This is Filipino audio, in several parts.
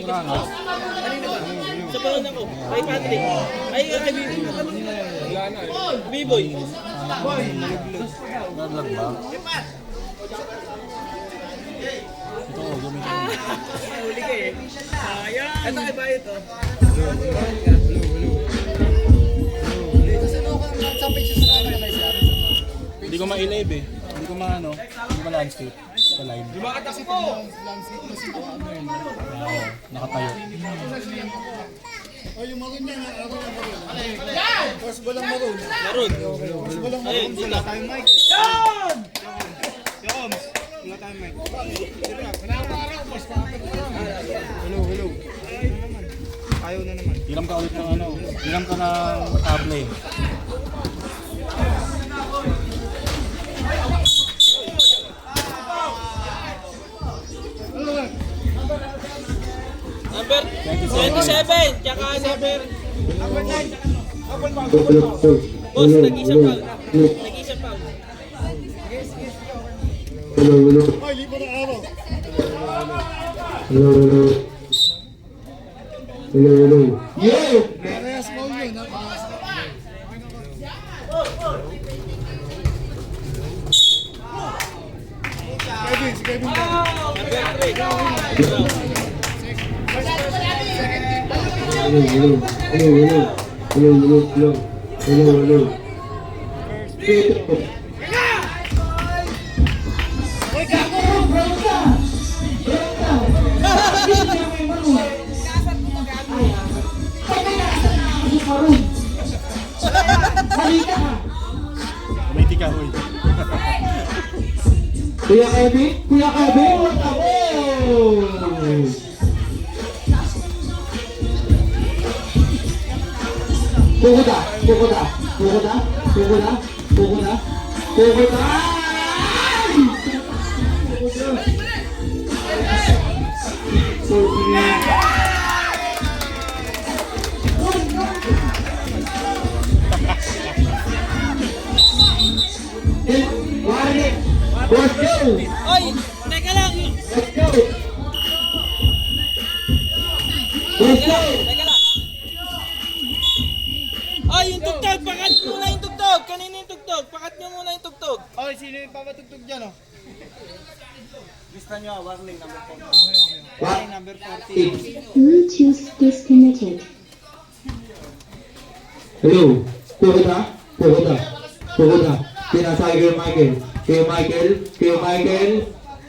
Kanina ba? Sa balon ako. Kay Patrick. Ay, kay B-Boy. B-Boy. Naglag ba? Ito ko, gamitin. Huli ka eh. Sayang. Ito kay Bayot oh. Hindi ko ma-live eh. Hindi ko ma-ano. Hindi ko ma-landscape sa live. Di ba kasi po? Nakatayo. Oh, yung maroon niya, ako yung maroon. First ball ang maroon. Maroon. First ball ang Ayun, maroon. wala tayong mic. Yoms! Wala tayong mic. Hello. Ayaw na naman. Hiram ka ulit ng ano. Hiram ka ng table. Number 27. Tsaka number... Boss, nag-isang foul. Nag-isang foul. Ay, libo ng araw. Parehas mo yun. Kevin, si Kevin ba? Number 3. Kumiti ka, huy. Kuya Kevin, tabo! Pukuda! Let's go! Oy, teka lang. Let's go! Let's go! Teka lang. Oy, yung tugtog. Pakat muna yung tugtog. Kanina yung tugtog. Pakat nyo muna yung tugtog. Oy, sino yung papatugtog dyan, oh? Lista nyo, warning number 4. Ay, number 40. Bluetooth disconnected. Hello? Pukuda. Pinasay kay Michael.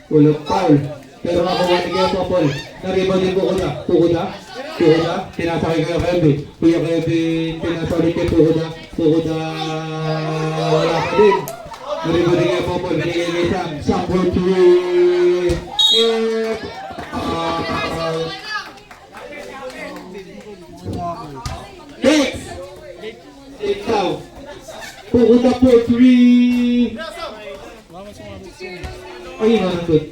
Ulog foul. Pero makuha ni Kuya Popol. Nariba din Pukuda. Pinasay kay Kevin. Kuya Kevin, pinasay kay Pukuda. Wala pa din. Nariba din kay Popol. Binigay kay Sam for 3. Ikaw. Pukuda for 3. Ay, nandun.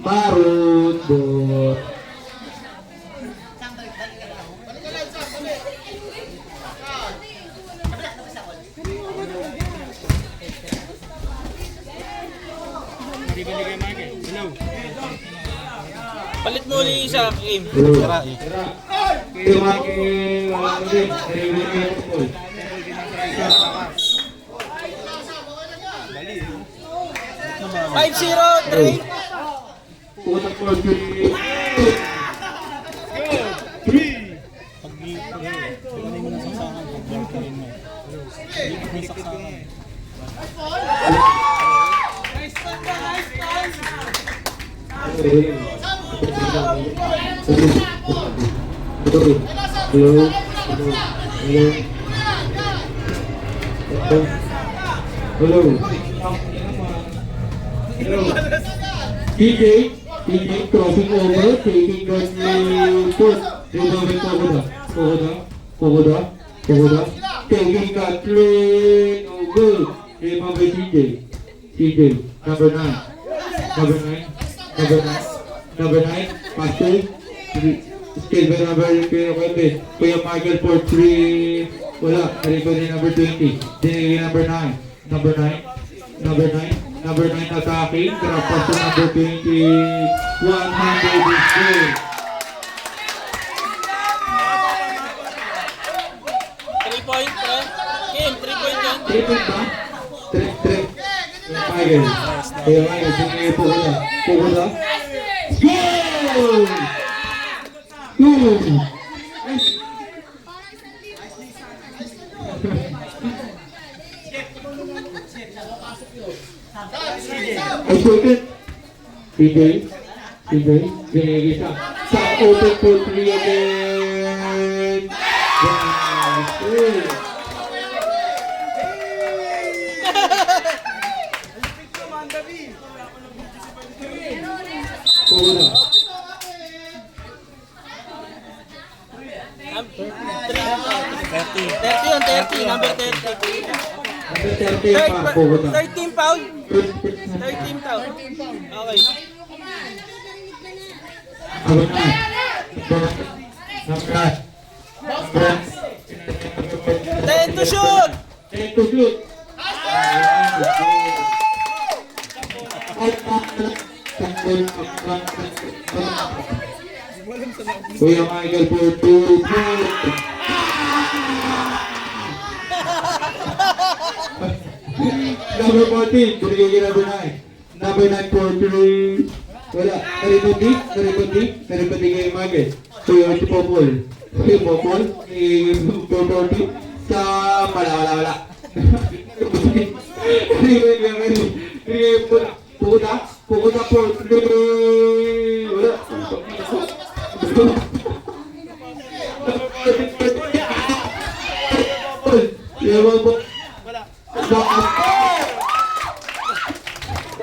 Maroon ball. Palit mo ulit isa, Kim. Tira eh. Kaya wala na din. Narinig kay Popol. 5-0, 3. Pukuda for 3. Pag-iwanay mo ng saksangan, pag-block ka rin mo. Hindi may saksangan. Hello. TJ crossing over, taking the foot, removing Pukuda, taking the clean over, removing TJ, number 9, pass to, skill by Kuya Michael for 3, wala, removing number 20, dinigay number 9, Number 9 attacking. Drop pass to number 20. 100 is good. 3 point, pre. Game, 3 point yan. 3 point ba? 3. Michael. Kaya Michael, sige po ko na. Goal! Goal! Excited? TJ, binigay sa open for 3 again. Yes. Puna. 30 on 30, number 30. Number 30 pa, Puna. 13 pound. 13 pound. Okay. Number 9. 10 to shoot. 10 to shoot. Kuya Michael for 2 points. Number 14, binigay kay number 9. Number 9 for 3. Wala. Naripati kay Michael. Kuya Popol. Kuya Popol. For 40. Sa wala. Pukuta for 3. Wala.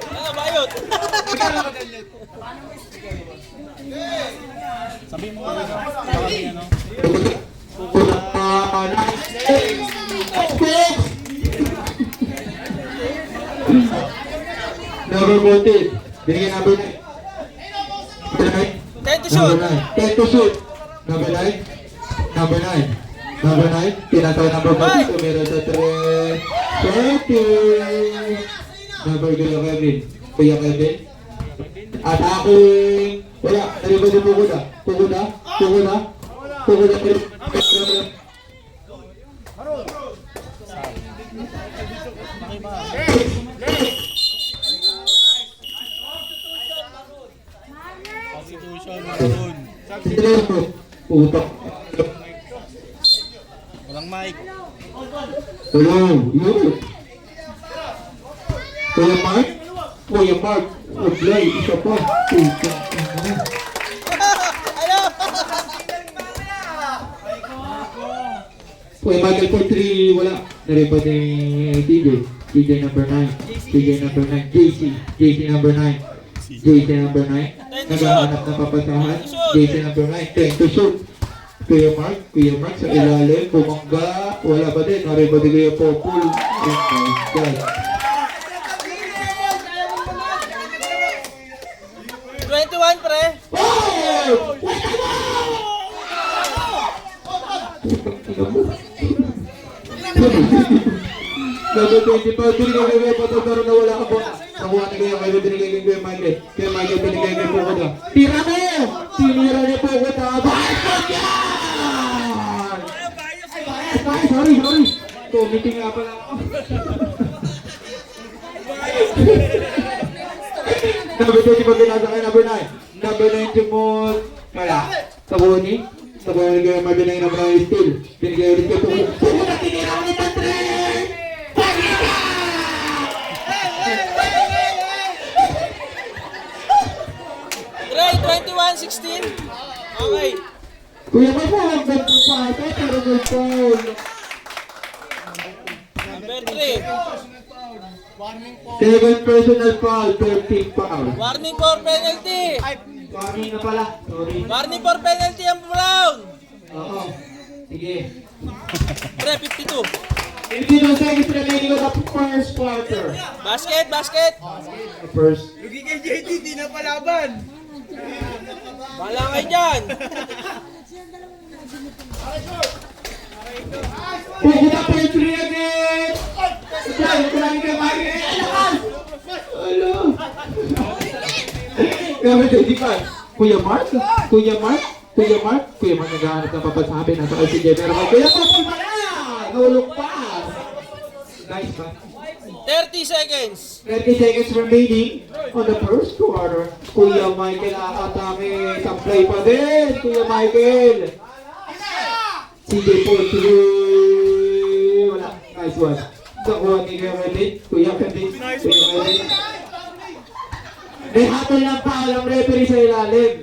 Ano, bayot? Sabihin mo ano, parang ano. Number 14, binigyan number 9. 10 to shoot. 10 to shoot. Number 9. Number 9, tinatawag number 14. Meron sa 3. 30. Number Kuya Kevin. Attacking. Wala, naribad yung Pukuda. Constitution, Maroon. Putak. Walang mic. Tulong. Kuya Mark. Oblay, isa pa. Putak. Kuya Michael for 3, wala. Naripad ni TJ number 9. JC number 9. Naghahanap ng papasahan. JC number 9. 10 to shoot. Kuya Mark sa ilalim. Bumangga. Wala ba din. Naripad ni Kuya Popol. Oh my God. 21, pre. Number 25, binigay kay Pato pero nawala ka po. Nakuha ni Kuya binigay kay Kuya Michael. Kuya Michael binigay kay Pukuda. Tira mo! Tinira niya Pukuda. Bias yan! Sorry. Meeting nga pala ako. Number 25, binasa kay number 9. Number 9, Jumot. Wala. Tabuhan ni Kuya Michael na yung number 9 still. Binigay ulit kay Pukuda. Pukuda, tinira mo nito 3! Gray, 21-16. Okay. Kuya mo po, ang ganda pa ito, pero good foul. Number 3. Second personal foul, 13 foul. Warning for penalty. Warning na pala, sorry. Warning for penalty ang Brown. Oo, sige. Pre, 52. 52 seconds remaining of the first quarter. Basket. First. Lugi kay JT, di na palaban. Bahala kayo dyan. Pukuta for 3 again! Dahil, kulangin kay Michael. Ala. Grabe, 25. Kuya Mark? Kuya Mark? Kuya Mark? Kuya Mark naghahanap ng papasabi. Nasa kay si Jay. Pero may Kuya Mark pa na! Nahulog pa! Nice ba? 30 seconds. 30 seconds remaining on the first quarter. Kuya Michael aatake. Saplay pa din. Kuya Michael. CJ Paul. Wala. Nice one. Nakuha ni Kuya Melvin. Kuya Melvin. Kuya Melvin. May hatol ng foul ang referee sa ilalim.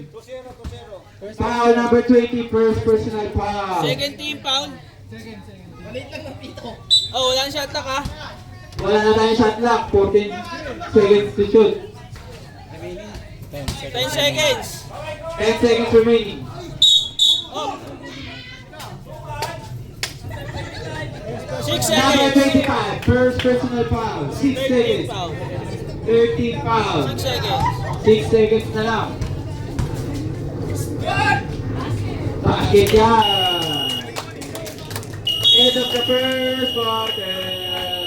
Foul number 20. First personal foul. Second team foul. Oh, wala nang shot clock ha. Wala na tayong shot clock. 14 seconds to shoot. 10 seconds. 10 seconds remaining. Oh. 6 Number seconds. 25, first personal foul. 6 13 seconds. foul. 13 foul. 6 seconds. 6 seconds na lang. Basket yan. End of the first quarter.